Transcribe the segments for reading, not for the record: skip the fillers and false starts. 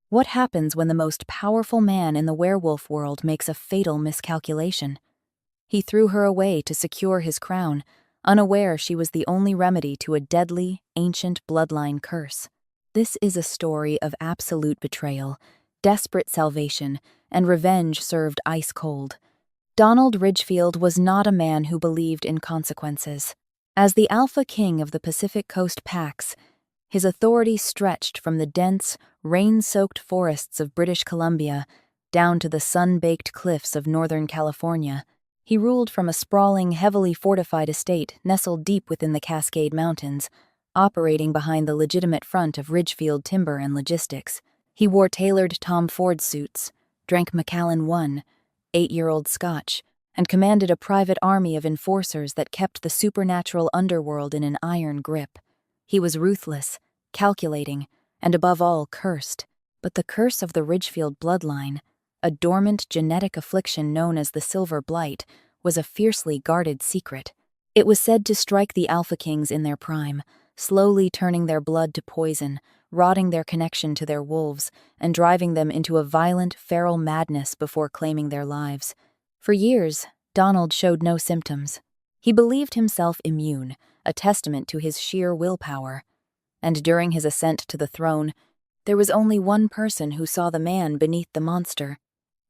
What happens when the most powerful man in the werewolf world makes a fatal miscalculation? He threw her away to secure his crown, unaware she was the only remedy to a deadly, ancient bloodline curse. This is a story of absolute betrayal, desperate salvation, and revenge served ice cold. Donald Ridgefield was not a man who believed in consequences. As the Alpha King of the Pacific Coast Pax, his authority stretched from the dense, rain-soaked forests of British Columbia down to the sun-baked cliffs of Northern California. He ruled from a sprawling, heavily fortified estate nestled deep within the Cascade Mountains, operating behind the legitimate front of Ridgefield Timber and Logistics. He wore tailored Tom Ford suits, drank Macallan 1, 8-year-old Scotch, and commanded a private army of enforcers that kept the supernatural underworld in an iron grip. He was ruthless, calculating, and above all, cursed. But the curse of the Ridgefield bloodline, a dormant genetic affliction known as the Silver Blight, was a fiercely guarded secret. It was said to strike the Alpha Kings in their prime, slowly turning their blood to poison, rotting their connection to their wolves, and driving them into a violent, feral madness before claiming their lives. For years, Donald showed no symptoms. He believed himself immune, a testament to his sheer willpower. And during his ascent to the throne, there was only one person who saw the man beneath the monster: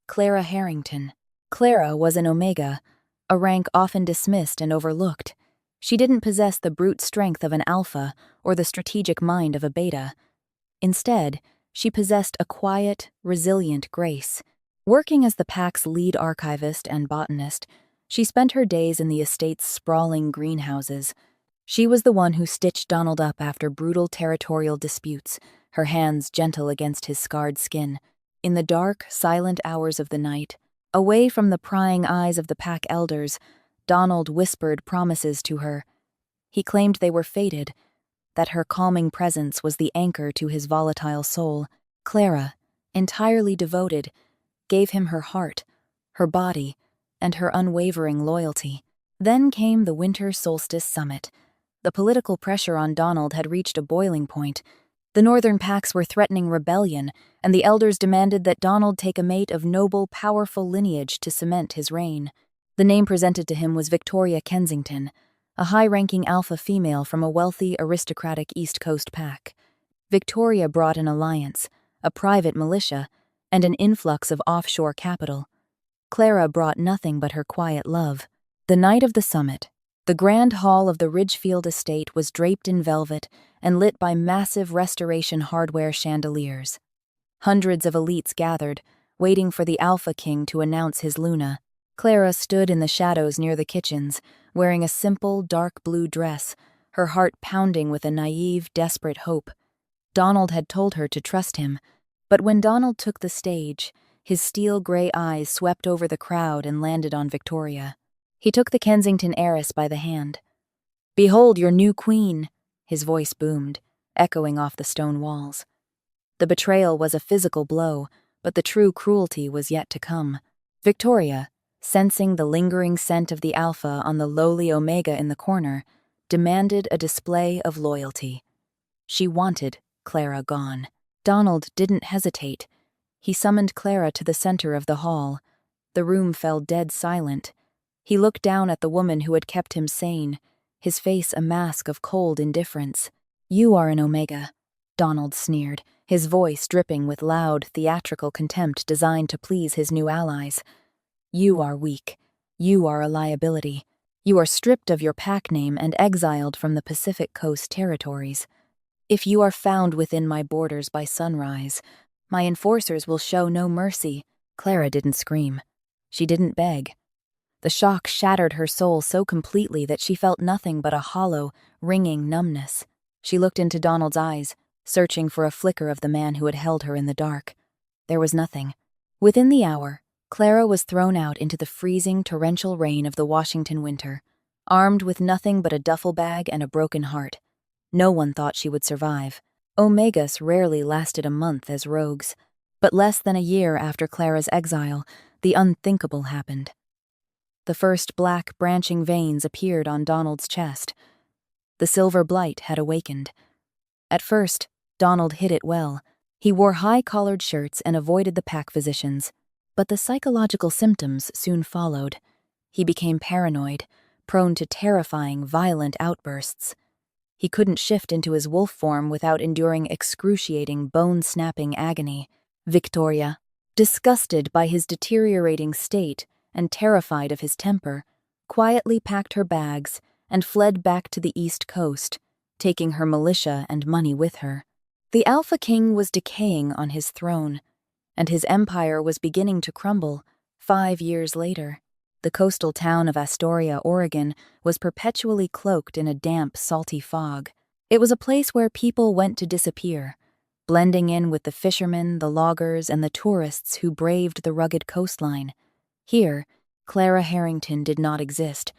Clara Harrington. Clara was an Omega, a rank often dismissed and overlooked. She didn't possess the brute strength of an Alpha or the strategic mind of a Beta. Instead, she possessed a quiet, resilient grace. Working as the Pack's lead archivist and botanist, she spent her days in the estate's sprawling greenhouses. She was the one who stitched Donald up after brutal territorial disputes, her hands gentle against his scarred skin. In the dark, silent hours of the night, away from the prying eyes of the Pack elders, Donald whispered promises to her. He claimed they were fated, that her calming presence was the anchor to his volatile soul. Clara, entirely devoted, gave him her heart, her body, and her unwavering loyalty. Then came the Winter Solstice Summit. The political pressure on Donald had reached a boiling point. The Northern Packs were threatening rebellion, and the elders demanded that Donald take a mate of noble, powerful lineage to cement his reign. The name presented to him was Victoria Kensington, a high-ranking alpha female from a wealthy, aristocratic East Coast pack. Victoria brought an alliance, a private militia, and an influx of offshore capital. Clara brought nothing but her quiet love. The night of the summit, the grand hall of the Ridgefield estate was draped in velvet and lit by massive restoration hardware chandeliers. Hundreds of elites gathered, waiting for the Alpha King to announce his Luna. Clara stood in the shadows near the kitchens, wearing a simple, dark blue dress, her heart pounding with a naive, desperate hope. Donald had told her to trust him, but when Donald took the stage, his steel-gray eyes swept over the crowd and landed on Victoria. He took the Kensington heiress by the hand. "Behold your new queen," his voice boomed, echoing off the stone walls. The betrayal was a physical blow, but the true cruelty was yet to come. Victoria, sensing the lingering scent of the Alpha on the lowly Omega in the corner, demanded a display of loyalty. She wanted Clara gone. Donald didn't hesitate. He summoned Clara to the center of the hall. The room fell dead silent. He looked down at the woman who had kept him sane, his face a mask of cold indifference. "You are an Omega," Donald sneered, his voice dripping with loud, theatrical contempt designed to please his new allies. "You are weak. You are a liability. You are stripped of your pack name and exiled from the Pacific Coast territories. If you are found within my borders by sunrise, my enforcers will show no mercy." Clara didn't scream. She didn't beg. The shock shattered her soul so completely that she felt nothing but a hollow, ringing numbness. She looked into Donald's eyes, searching for a flicker of the man who had held her in the dark. There was nothing. Within the hour, Clara was thrown out into the freezing, torrential rain of the Washington winter, armed with nothing but a duffel bag and a broken heart. No one thought she would survive. Omegas rarely lasted a month as rogues, but less than a year after Clara's exile, the unthinkable happened. The first black, branching veins appeared on Donald's chest. The silver blight had awakened. At first, Donald hid it well, He wore high-collared shirts and avoided the pack physicians, but the psychological symptoms soon followed. He became paranoid, prone to terrifying, violent outbursts. He couldn't shift into his wolf form without enduring excruciating, bone-snapping agony. Victoria, disgusted by his deteriorating state and terrified of his temper, quietly packed her bags and fled back to the East Coast, taking her militia and money with her. The Alpha King was decaying on his throne, and his empire was beginning to crumble. 5 years later, the coastal town of Astoria, Oregon, was perpetually cloaked in a damp, salty fog. It was a place where people went to disappear, blending in with the fishermen, the loggers, and the tourists who braved the rugged coastline. Here, Clara Harrington did not exist.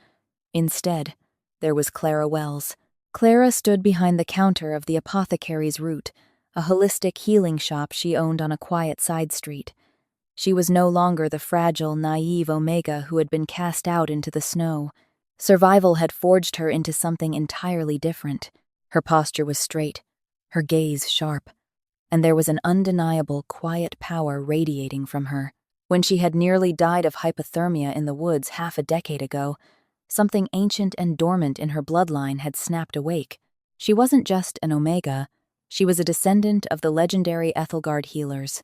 Instead, there was Clara Wells. Clara stood behind the counter of the Apothecary's Root, a holistic healing shop she owned on a quiet side street. She was no longer the fragile, naive Omega who had been cast out into the snow. Survival had forged her into something entirely different. Her posture was straight, her gaze sharp, and there was an undeniable, quiet power radiating from her. When she had nearly died of hypothermia in the woods half a decade ago, something ancient and dormant in her bloodline had snapped awake. She wasn't just an Omega, she was a descendant of the legendary Ethelgard healers.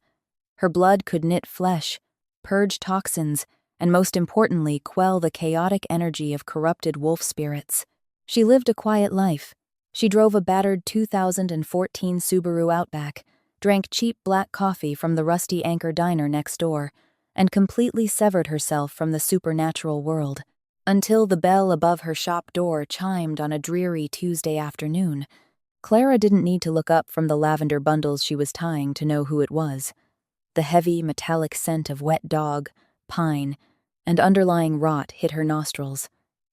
Her blood could knit flesh, purge toxins, and most importantly, quell the chaotic energy of corrupted wolf spirits. She lived a quiet life. She drove a battered 2014 Subaru Outback, drank cheap black coffee from the rusty Anchor Diner next door, and completely severed herself from the supernatural world. Until the bell above her shop door chimed on a dreary Tuesday afternoon, Clara didn't need to look up from the lavender bundles she was tying to know who it was. The heavy, metallic scent of wet dog, pine, and underlying rot hit her nostrils.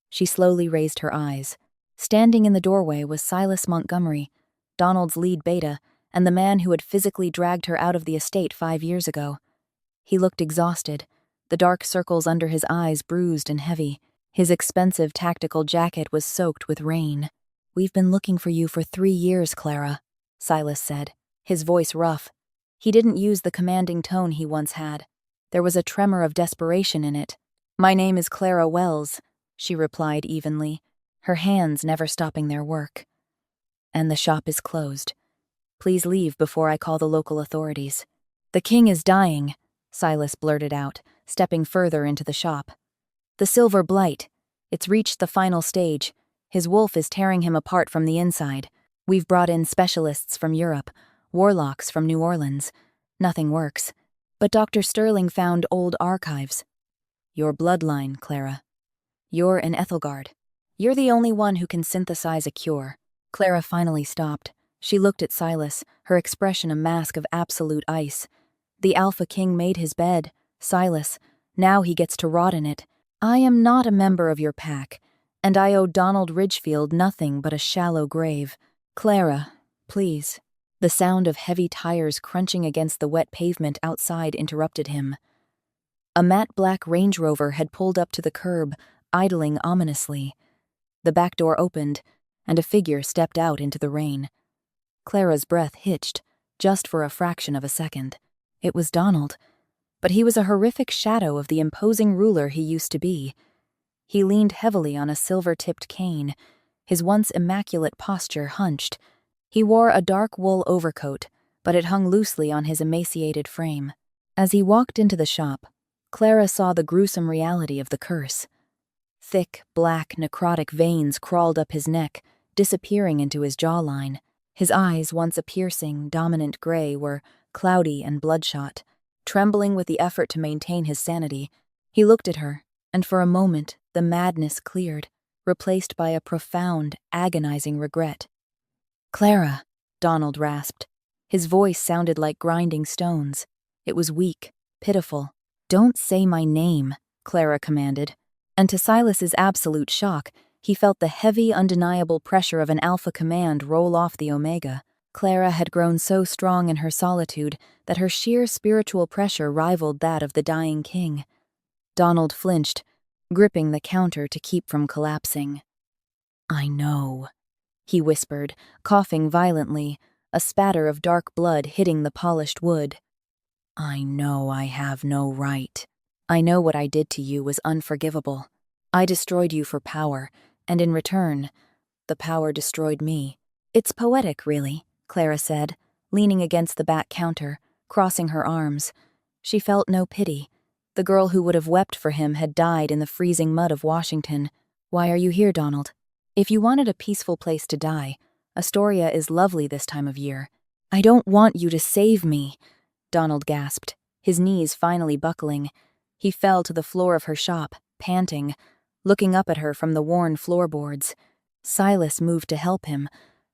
She slowly raised her eyes. Standing in the doorway was Silas Montgomery, Donald's lead beta, and the man who had physically dragged her out of the estate 5 years ago. He looked exhausted, the dark circles under his eyes bruised and heavy. His expensive tactical jacket was soaked with rain. "We've been looking for you for 3 years, Clara," Silas said, his voice rough. He didn't use the commanding tone he once had. There was a tremor of desperation in it. "My name is Clara Wells," she replied evenly, her hands never stopping their work. "And the shop is closed. Please leave before I call the local authorities." "The king is dying," Silas blurted out, stepping further into the shop. "The silver blight. It's reached the final stage. His wolf is tearing him apart from the inside. We've brought in specialists from Europe, warlocks from New Orleans. Nothing works. But Dr. Sterling found old archives. Your bloodline, Clara. You're an Ethelgard. You're the only one who can synthesize a cure." Clara finally stopped. She looked at Silas, her expression a mask of absolute ice. "The Alpha King made his bed, Silas. Now he gets to rot in it. I am not a member of your pack, and I owe Donald Ridgefield nothing but a shallow grave. Clara, please." The sound of heavy tires crunching against the wet pavement outside interrupted him. A matte black Range Rover had pulled up to the curb, idling ominously. The back door opened, and a figure stepped out into the rain. Clara's breath hitched, just for a fraction of a second. It was Donald, but he was a horrific shadow of the imposing ruler he used to be. He leaned heavily on a silver-tipped cane, his once immaculate posture hunched. He wore a dark wool overcoat, but it hung loosely on his emaciated frame. As he walked into the shop, Clara saw the gruesome reality of the curse. Thick, black, necrotic veins crawled up his neck, disappearing into his jawline. His eyes, once a piercing, dominant gray, were cloudy and bloodshot. Trembling with the effort to maintain his sanity, he looked at her, and for a moment the madness cleared, replaced by a profound, agonizing regret. "Clara," Donald rasped. His voice sounded like grinding stones. It was weak, pitiful. "Don't say my name," Clara commanded. And to Silas's absolute shock, he felt the heavy, undeniable pressure of an alpha command roll off the Omega. Clara had grown so strong in her solitude that her sheer spiritual pressure rivaled that of the dying king. Donald flinched, gripping the counter to keep from collapsing. "I know," he whispered, coughing violently, a spatter of dark blood hitting the polished wood. I know I have no right. I know what I did to you was unforgivable. I destroyed you for power, and in return, the power destroyed me. It's poetic, really, Clara said, leaning against the back counter, crossing her arms. She felt no pity. The girl who would have wept for him had died in the freezing mud of Washington. Why are you here, Donald? If you wanted a peaceful place to die, Astoria is lovely this time of year. I don't want you to save me, Donald gasped, his knees finally buckling. He fell to the floor of her shop, panting, looking up at her from the worn floorboards. Silas moved to help him,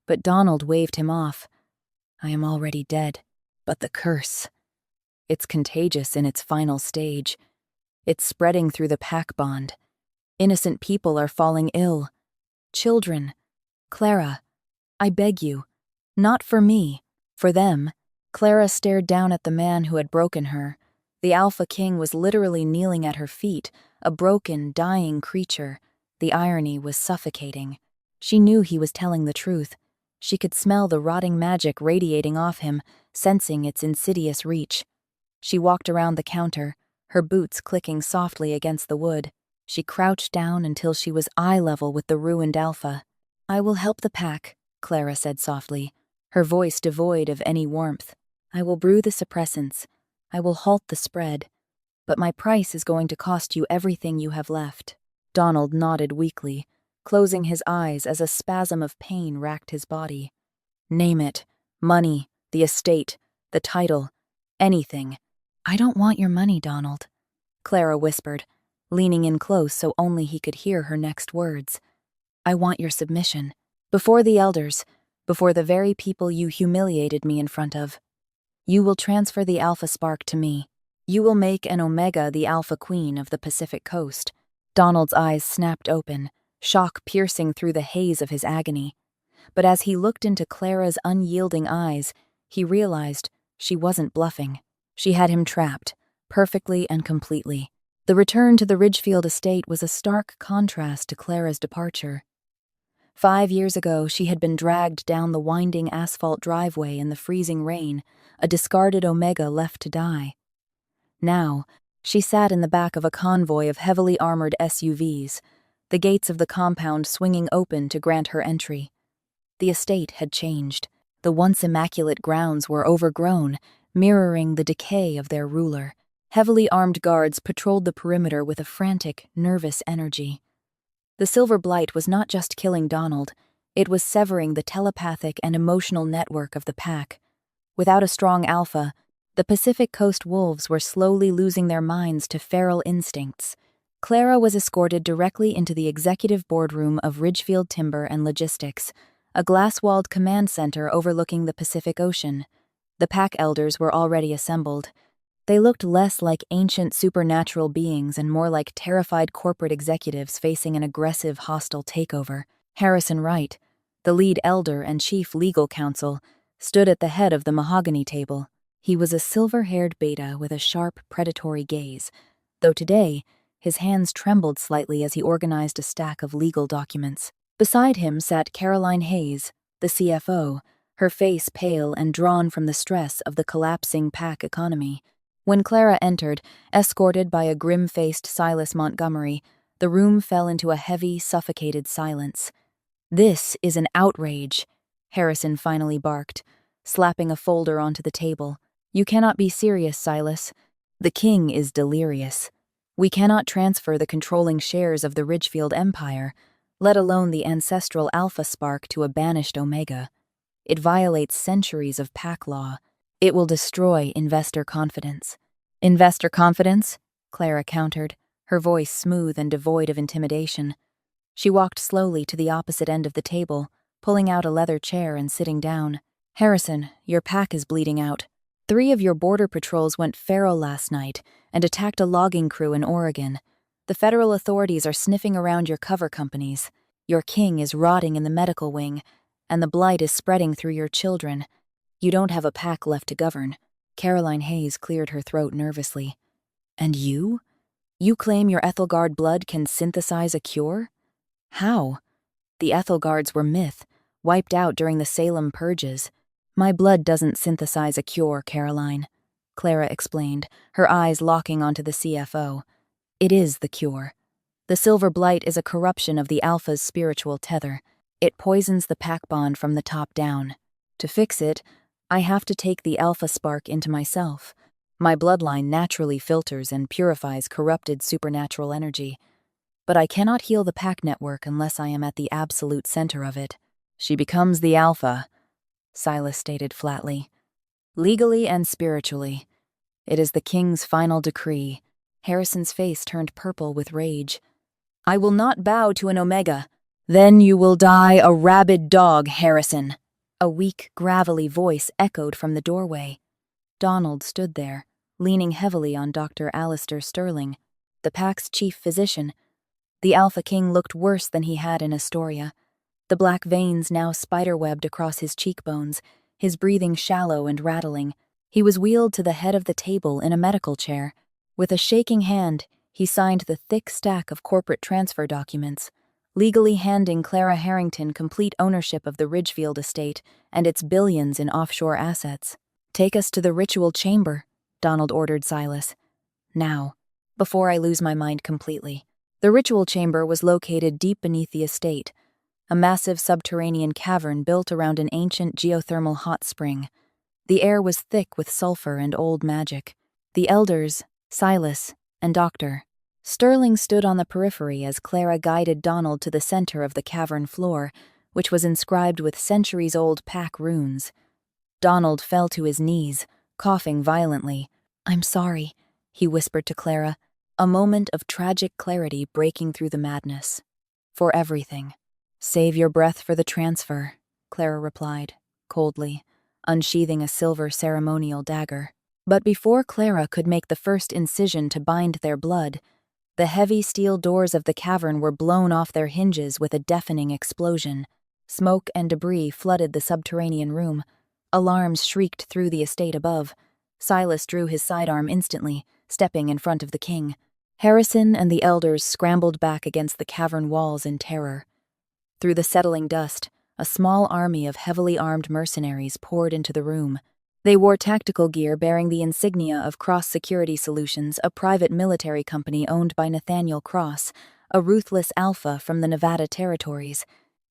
but Donald waved him off. I am already dead, but the curse. It's contagious in its final stage. It's spreading through the pack bond. Innocent people are falling ill. Children. Clara, I beg you. Not for me. For them. Clara stared down at the man who had broken her. The Alpha King was literally kneeling at her feet, a broken, dying creature. The irony was suffocating. She knew he was telling the truth. She could smell the rotting magic radiating off him, sensing its insidious reach. She walked around the counter, her boots clicking softly against the wood. She crouched down until she was eye level with the ruined Alpha. I will help the pack, Clara said softly, her voice devoid of any warmth. I will brew the suppressants. I will halt the spread. But my price is going to cost you everything you have left. Donald nodded weakly, closing his eyes as a spasm of pain racked his body. Name it. Money, the estate, the title, anything. I don't want your money, Donald, Clara whispered, leaning in close so only he could hear her next words. I want your submission. Before the elders, before the very people you humiliated me in front of. You will transfer the Alpha Spark to me. You will make an Omega the Alpha Queen of the Pacific Coast. Donald's eyes snapped open, shock piercing through the haze of his agony. But as he looked into Clara's unyielding eyes, he realized she wasn't bluffing. She had him trapped, perfectly and completely. The return to the Ridgefield estate was a stark contrast to Clara's departure. 5 years ago, she had been dragged down the winding asphalt driveway in the freezing rain, a discarded Omega left to die. Now, she sat in the back of a convoy of heavily armored SUVs, the gates of the compound swinging open to grant her entry. The estate had changed. The once immaculate grounds were overgrown, mirroring the decay of their ruler. Heavily armed guards patrolled the perimeter with a frantic, nervous energy. The silver blight was not just killing Donald, it was severing the telepathic and emotional network of the pack. Without a strong alpha, the Pacific Coast wolves were slowly losing their minds to feral instincts. Clara was escorted directly into the executive boardroom of Ridgefield Timber and Logistics, a glass-walled command center overlooking the Pacific Ocean. The pack elders were already assembled. They looked less like ancient supernatural beings and more like terrified corporate executives facing an aggressive, hostile takeover. Harrison Wright, the lead elder and chief legal counsel, stood at the head of the mahogany table. He was a silver-haired beta with a sharp, predatory gaze, though today, his hands trembled slightly as he organized a stack of legal documents. Beside him sat Caroline Hayes, the CFO, her face pale and drawn from the stress of the collapsing pack economy. When Clara entered, escorted by a grim-faced Silas Montgomery, the room fell into a heavy, suffocated silence. This is an outrage, Harrison finally barked, slapping a folder onto the table. You cannot be serious, Silas. The king is delirious. We cannot transfer the controlling shares of the Ridgefield Empire, let alone the ancestral Alpha Spark to a banished Omega. It violates centuries of pack law. It will destroy investor confidence. Investor confidence? Clara countered, her voice smooth and devoid of intimidation. She walked slowly to the opposite end of the table, pulling out a leather chair and sitting down. Harrison, your pack is bleeding out. 3 of your border patrols went feral last night and attacked a logging crew in Oregon. The federal authorities are sniffing around your cover companies. Your king is rotting in the medical wing, and the blight is spreading through your children. You don't have a pack left to govern. Caroline Hayes cleared her throat nervously. And you? You claim your Ethelgard blood can synthesize a cure? How? The Ethelgards were myth, wiped out during the Salem purges. My blood doesn't synthesize a cure, Caroline, Clara explained, her eyes locking onto the CFO. It is the cure. The silver blight is a corruption of the Alpha's spiritual tether. It poisons the pack bond from the top down. To fix it, I have to take the Alpha spark into myself. My bloodline naturally filters and purifies corrupted supernatural energy. But I cannot heal the pack network unless I am at the absolute center of it. She becomes the Alpha, Silas stated flatly. Legally and spiritually. It is the king's final decree. Harrison's face turned purple with rage. I will not bow to an Omega. Then you will die a rabid dog, Harrison. A weak, gravelly voice echoed from the doorway. Donald stood there, leaning heavily on Dr. Alistair Sterling, the pack's chief physician. The Alpha King looked worse than he had in Astoria. The black veins now spiderwebbed across his cheekbones, his breathing shallow and rattling. He was wheeled to the head of the table in a medical chair. With a shaking hand, he signed the thick stack of corporate transfer documents, legally handing Clara Harrington complete ownership of the Ridgefield estate and its billions in offshore assets. Take us to the ritual chamber, Donald ordered Silas. Now, before I lose my mind completely. The ritual chamber was located deep beneath the estate, a massive subterranean cavern built around an ancient geothermal hot spring. The air was thick with sulfur and old magic. The elders, Silas, and Dr. Sterling stood on the periphery as Clara guided Donald to the center of the cavern floor, which was inscribed with centuries-old pack runes. Donald fell to his knees, coughing violently. I'm sorry, he whispered to Clara, a moment of tragic clarity breaking through the madness. For everything. Save your breath for the transfer, Clara replied, coldly, unsheathing a silver ceremonial dagger. But before Clara could make the first incision to bind their blood, the heavy steel doors of the cavern were blown off their hinges with a deafening explosion. Smoke and debris flooded the subterranean room. Alarms shrieked through the estate above. Silas drew his sidearm instantly, stepping in front of the king. Harrison and the elders scrambled back against the cavern walls in terror. Through the settling dust, a small army of heavily armed mercenaries poured into the room. They wore tactical gear bearing the insignia of Cross Security Solutions, a private military company owned by Nathaniel Cross, a ruthless alpha from the Nevada territories.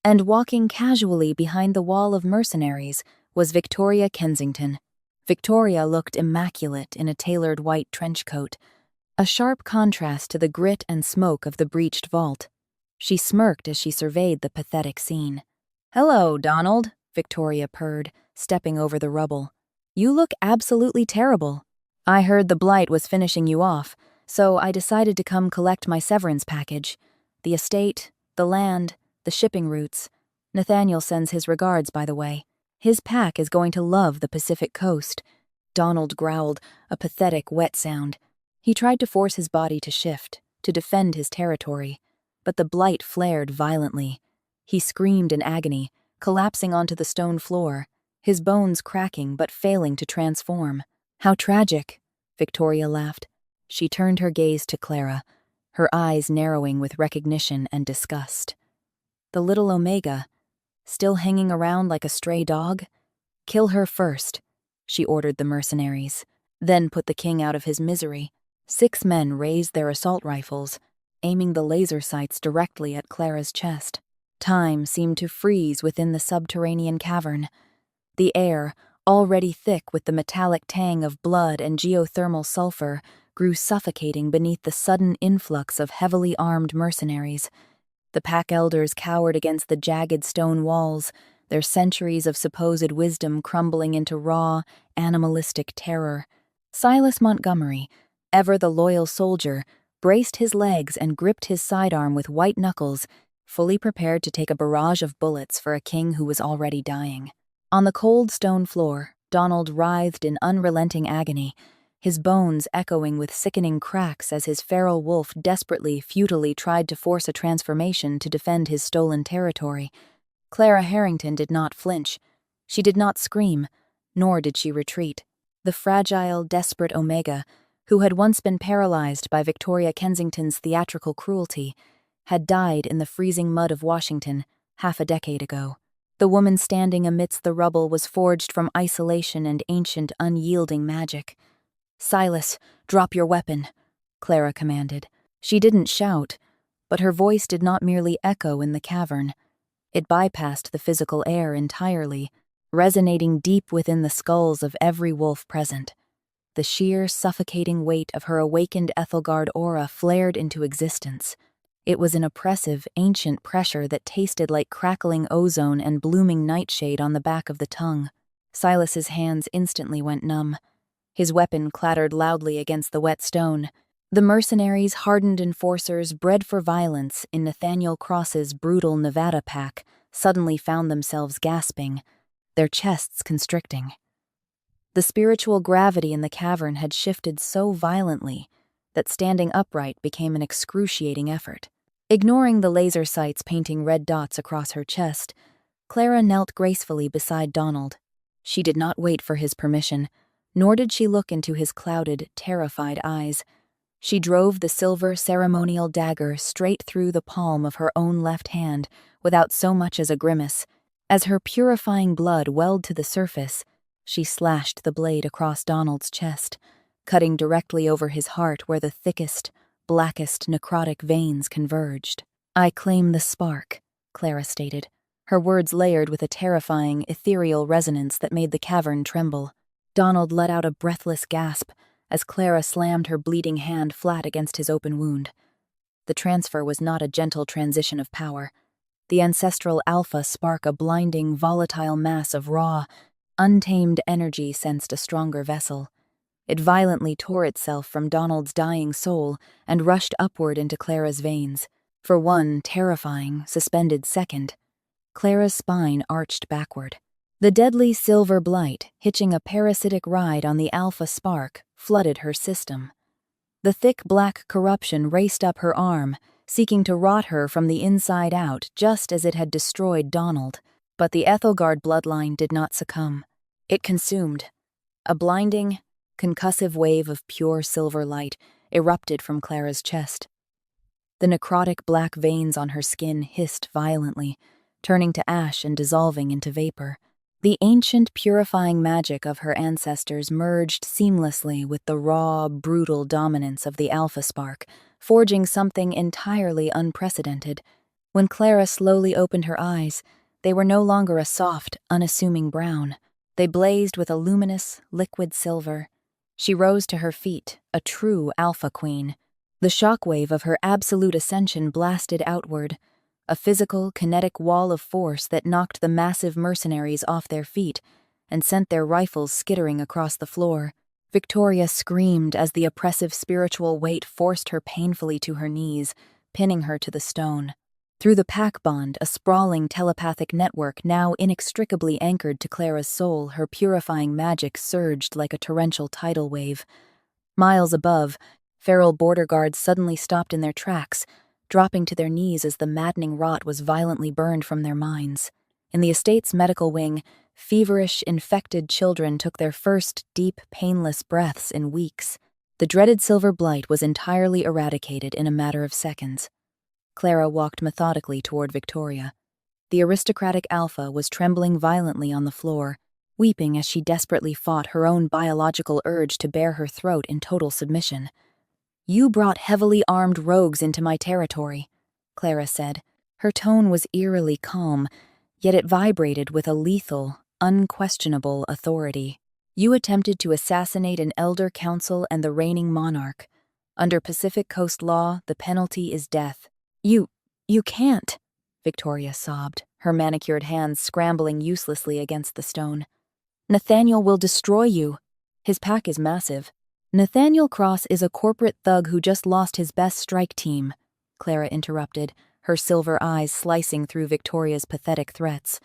And walking casually behind the wall of mercenaries was Victoria Kensington. Victoria looked immaculate in a tailored white trench coat, a sharp contrast to the grit and smoke of the breached vault. She smirked as she surveyed the pathetic scene. Hello, Donald, Victoria purred, stepping over the rubble. You look absolutely terrible. I heard the blight was finishing you off, so I decided to come collect my severance package. The estate, the land, the shipping routes. Nathaniel sends his regards, by the way. His pack is going to love the Pacific coast. Donald growled, a pathetic wet sound. He tried to force his body to shift, to defend his territory, but the blight flared violently. He screamed in agony, collapsing onto the stone floor, his bones cracking but failing to transform. How tragic, Victoria laughed. She turned her gaze to Clara, her eyes narrowing with recognition and disgust. The little Omega, still hanging around like a stray dog? Kill her first, she ordered the mercenaries, then put the king out of his misery. 6 men raised their assault rifles, aiming the laser sights directly at Clara's chest. Time seemed to freeze within the subterranean cavern. The air, already thick with the metallic tang of blood and geothermal sulfur, grew suffocating beneath the sudden influx of heavily armed mercenaries. The pack elders cowered against the jagged stone walls, their centuries of supposed wisdom crumbling into raw, animalistic terror. Silas Montgomery, ever the loyal soldier, braced his legs and gripped his sidearm with white knuckles, fully prepared to take a barrage of bullets for a king who was already dying. On the cold stone floor, Donald writhed in unrelenting agony, his bones echoing with sickening cracks as his feral wolf desperately, futilely tried to force a transformation to defend his stolen territory. Clara Harrington did not flinch. She did not scream, nor did she retreat. The fragile, desperate Omega, who had once been paralyzed by Victoria Kensington's theatrical cruelty, had died in the freezing mud of Washington 30 years ago. The woman standing amidst the rubble was forged from isolation and ancient, unyielding magic. "Silas, drop your weapon," Clara commanded. She didn't shout, but her voice did not merely echo in the cavern. It bypassed the physical air entirely, resonating deep within the skulls of every wolf present. The sheer, suffocating weight of her awakened Ethelgard aura flared into existence. It was an oppressive, ancient pressure that tasted like crackling ozone and blooming nightshade on the back of the tongue. Silas's hands instantly went numb. His weapon clattered loudly against the wet stone. The mercenaries, hardened enforcers bred for violence in Nathaniel Cross's brutal Nevada pack, suddenly found themselves gasping, their chests constricting. The spiritual gravity in the cavern had shifted so violently that standing upright became an excruciating effort. Ignoring the laser sights painting red dots across her chest, Clara knelt gracefully beside Donald. She did not wait for his permission, nor did she look into his clouded, terrified eyes. She drove the silver ceremonial dagger straight through the palm of her own left hand without so much as a grimace. As her purifying blood welled to the surface, she slashed the blade across Donald's chest, cutting directly over his heart where the thickest, blackest necrotic veins converged. "I claim the spark," Clara stated, her words layered with a terrifying, ethereal resonance that made the cavern tremble. Donald let out a breathless gasp as Clara slammed her bleeding hand flat against his open wound. The transfer was not a gentle transition of power. The ancestral alpha spark, a blinding, volatile mass of raw, untamed energy, sensed a stronger vessel. It violently tore itself from Donald's dying soul and rushed upward into Clara's veins. For one terrifying, suspended second, Clara's spine arched backward. The deadly silver blight, hitching a parasitic ride on the alpha spark, flooded her system. The thick black corruption raced up her arm, seeking to rot her from the inside out just as it had destroyed Donald. But the Ethelgard bloodline did not succumb. It consumed. A blinding, concussive wave of pure silver light erupted from Clara's chest. The necrotic black veins on her skin hissed violently, turning to ash and dissolving into vapor. The ancient purifying magic of her ancestors merged seamlessly with the raw, brutal dominance of the alpha spark, forging something entirely unprecedented. When Clara slowly opened her eyes, they were no longer a soft, unassuming brown. They blazed with a luminous, liquid silver. She rose to her feet, a true alpha queen. The shockwave of her absolute ascension blasted outward, a physical, kinetic wall of force that knocked the massive mercenaries off their feet and sent their rifles skittering across the floor. Victoria screamed as the oppressive spiritual weight forced her painfully to her knees, pinning her to the stone. Through the pack bond, a sprawling telepathic network now inextricably anchored to Clara's soul, her purifying magic surged like a torrential tidal wave. Miles above, feral border guards suddenly stopped in their tracks, dropping to their knees as the maddening rot was violently burned from their minds. In the estate's medical wing, feverish, infected children took their first deep, painless breaths in weeks. The dreaded silver blight was entirely eradicated in a matter of seconds. Clara walked methodically toward Victoria. The aristocratic alpha was trembling violently on the floor, weeping as she desperately fought her own biological urge to bare her throat in total submission. "You brought heavily armed rogues into my territory," Clara said. Her tone was eerily calm, yet it vibrated with a lethal, unquestionable authority. "You attempted to assassinate an elder council and the reigning monarch. Under Pacific Coast law, the penalty is death." You can't," Victoria sobbed, her manicured hands scrambling uselessly against the stone. "Nathaniel will destroy you. His pack is massive." "Nathaniel Cross is a corporate thug who just lost his best strike team," Clara interrupted, her silver eyes slicing through Victoria's pathetic threats.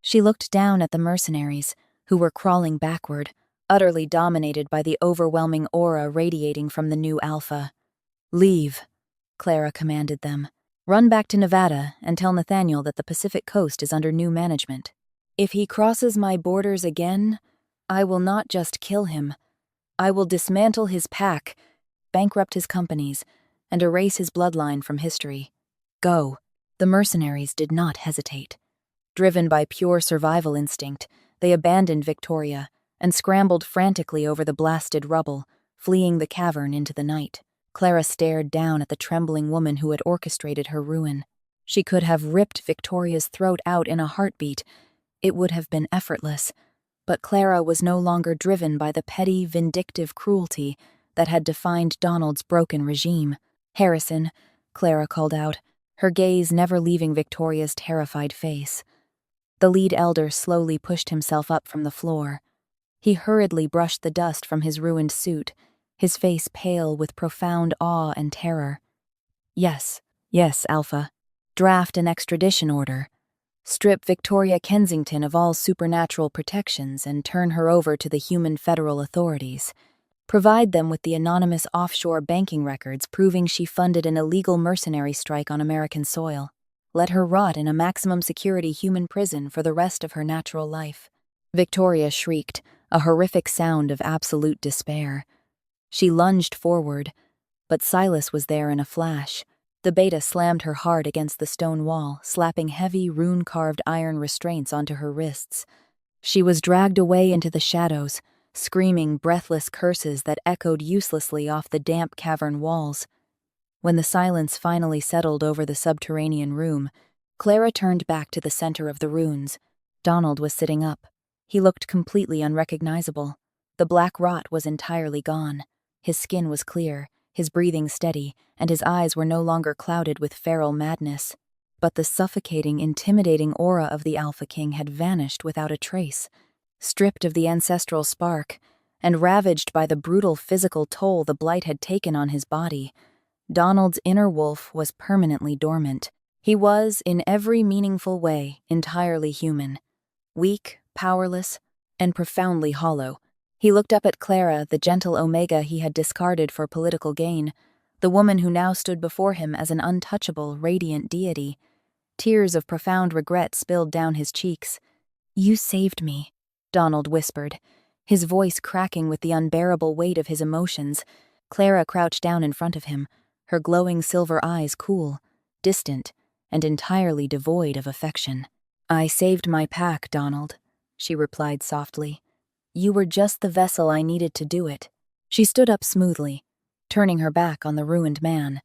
She looked down at the mercenaries, who were crawling backward, utterly dominated by the overwhelming aura radiating from the new alpha. "Leave," Clara commanded them. "Run back to Nevada and tell Nathaniel that the Pacific Coast is under new management. If he crosses my borders again, I will not just kill him. I will dismantle his pack, bankrupt his companies, and erase his bloodline from history. Go." The mercenaries did not hesitate. Driven by pure survival instinct, they abandoned Victoria and scrambled frantically over the blasted rubble, fleeing the cavern into the night. Clara stared down at the trembling woman who had orchestrated her ruin. She could have ripped Victoria's throat out in a heartbeat. It would have been effortless. But Clara was no longer driven by the petty, vindictive cruelty that had defined Donald's broken regime. "Harrison," Clara called out, her gaze never leaving Victoria's terrified face. The lead elder slowly pushed himself up from the floor. He hurriedly brushed the dust from his ruined suit, his face pale with profound awe and terror. Yes, Alpha. Draft an extradition order. Strip Victoria Kensington of all supernatural protections and turn her over to the human federal authorities. Provide them with the anonymous offshore banking records proving she funded an illegal mercenary strike on American soil. Let her rot in a maximum security human prison for the rest of her natural life. Victoria shrieked, a horrific sound of absolute despair. She lunged forward, but Silas was there in a flash. The beta slammed her hard against the stone wall, slapping heavy, rune-carved iron restraints onto her wrists. She was dragged away into the shadows, screaming breathless curses that echoed uselessly off the damp cavern walls. When the silence finally settled over the subterranean room, Clara turned back to the center of the ruins. Donald was sitting up. He looked completely unrecognizable. The black rot was entirely gone. His skin was clear, his breathing steady, and his eyes were no longer clouded with feral madness. But the suffocating, intimidating aura of the Alpha King had vanished without a trace. Stripped of the ancestral spark, and ravaged by the brutal physical toll the blight had taken on his body, Donald's inner wolf was permanently dormant. He was, in every meaningful way, entirely human. Weak, powerless, and profoundly hollow. He looked up at Clara, the gentle Omega he had discarded for political gain, the woman who now stood before him as an untouchable, radiant deity. Tears of profound regret spilled down his cheeks. "You saved me," Donald whispered, his voice cracking with the unbearable weight of his emotions. Clara crouched down in front of him, her glowing silver eyes cool, distant, and entirely devoid of affection. "I saved my pack, Donald," she replied softly. "You were just the vessel I needed to do it." She stood up smoothly, turning her back on the ruined man.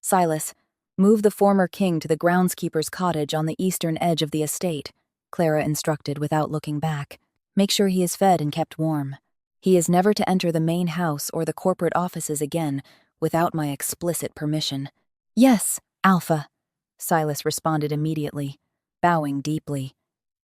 "Silas, move the former king to the groundskeeper's cottage on the eastern edge of the estate," Clara instructed without looking back. "Make sure he is fed and kept warm. He is never to enter the main house or the corporate offices again without my explicit permission." "Yes, Alpha," Silas responded immediately, bowing deeply.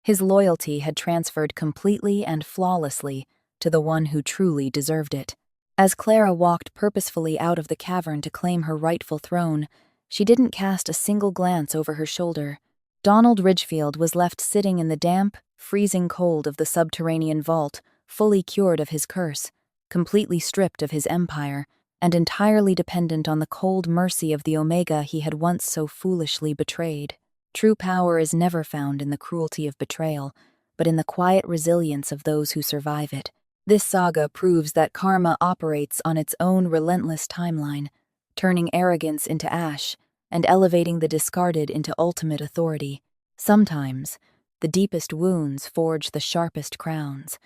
His loyalty had transferred completely and flawlessly to the one who truly deserved it. As Clara walked purposefully out of the cavern to claim her rightful throne, she didn't cast a single glance over her shoulder. Donald Ridgefield was left sitting in the damp, freezing cold of the subterranean vault, fully cured of his curse, completely stripped of his empire, and entirely dependent on the cold mercy of the Omega he had once so foolishly betrayed. True power is never found in the cruelty of betrayal, but in the quiet resilience of those who survive it. This saga proves that karma operates on its own relentless timeline, turning arrogance into ash and elevating the discarded into ultimate authority. Sometimes, the deepest wounds forge the sharpest crowns,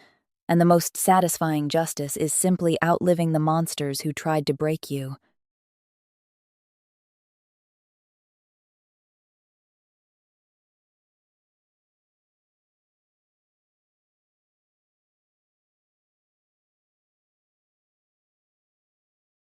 and the most satisfying justice is simply outliving the monsters who tried to break you.